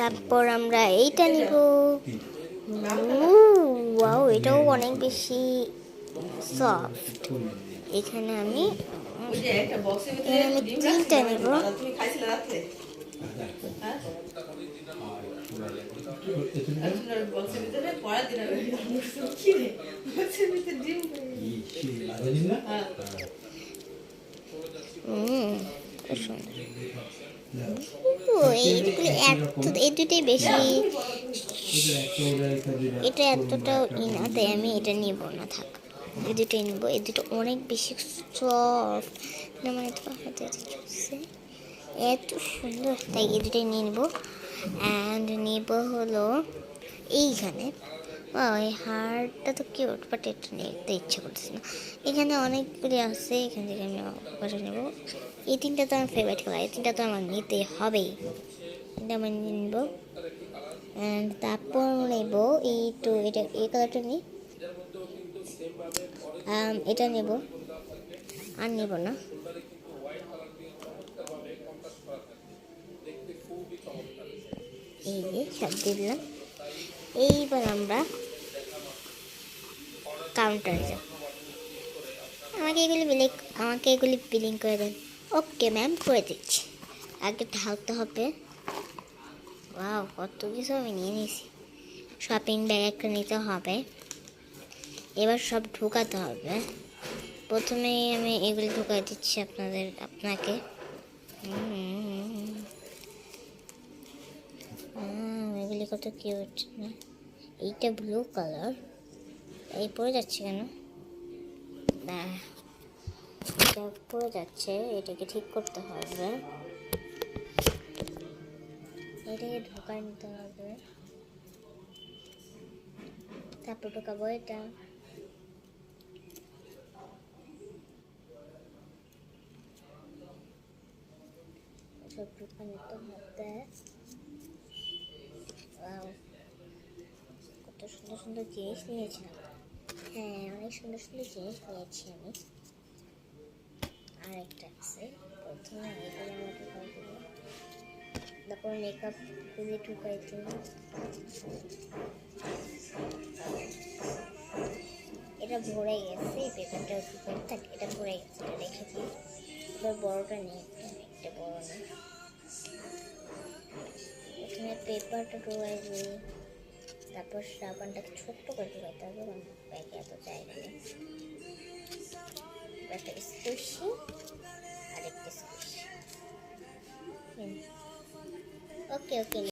তারপর আমরা এইটা নিব। ওয়াও, এটাও অনেক বেশি সফট। এখানে আমি তিনটা নেব। এইগুলি এই দুটোই বেশি, এটা এতটাও না, তাই আমি এটা নিব না, থাক। এই দুটোই নিব, এই দুটো অনেক বেশি সফট, আমার এত সুন্দর, তাই এই দুটোই নিয়ে নেবো। অ্যান্ড নিব হলো এইখানে, ওই হারটা তো কিউট, বাট এটা নিতে ইচ্ছে করতেছে না। এখানে অনেকগুলি আছে, এখান থেকে আমি ওটা নেব। এই তিনটা তো আমার ফেভারিট কালার, এই তিনটা তো আমার নিতে হবেই, এটা আমি নিয়ে নেব। অ্যান্ড তারপর নেব এটা, এই কালারটা নিই, এটা নেব, আর নেব না। এই যে সব দিয়ে দিলাম। এইবার আমরা কাউন্টারে যাব। আমাকে এগুলি বিলিং করে দেন। ওকে ম্যাম, করে দিচ্ছি। আগে ঢালতে হবে। ওয়াও, কত কিছু আমি নিয়ে নিয়েছি। শপিং ব্যাগ একটা নিতে হবে, এবার সব ঢুকাতে হবে। প্রথমেই আমি এগুলি ঢুকাই দিচ্ছি আপনাকে। এগুলি কত কিউট না? এইটা ব্লু কালার, এই পড়ে যাচ্ছে কেন? এটা পড়ে যাচ্ছে, এটাকে ঠিক করতে হবে, এটাকে ঢোকায় নিতে হবে, তারপর ঢোকাবো এটা। সব ঢোকা নিতে হবে। কত সুন্দর সুন্দর জিনিস নিয়েছিলাম। হ্যাঁ, অনেক সুন্দর সুন্দর জিনিস নিয়েছি আমি। আর একটা আছে, প্রথমে এগুলো আমরা ঢুকাই দেবো, তারপর মেকআপগুলি ঢুকাই দেবো। এটা ভরে গেছে, এই পেপারটা ঢুকাই থাকে, এটা ভরে গেছে, এটা রেখে দিই। এবার বড়টা নিই, একটা বড় নিই। প্রথমে পেপারটা ঢুকাই দিই, তারপর সাবানটাকে ছোট্ট করে ঢুকাইতে হবে, কারণ ব্যাগে এত জায়গা নেই। একটা স্কুশি আর একটা স্কুশি। ওকে ওকে।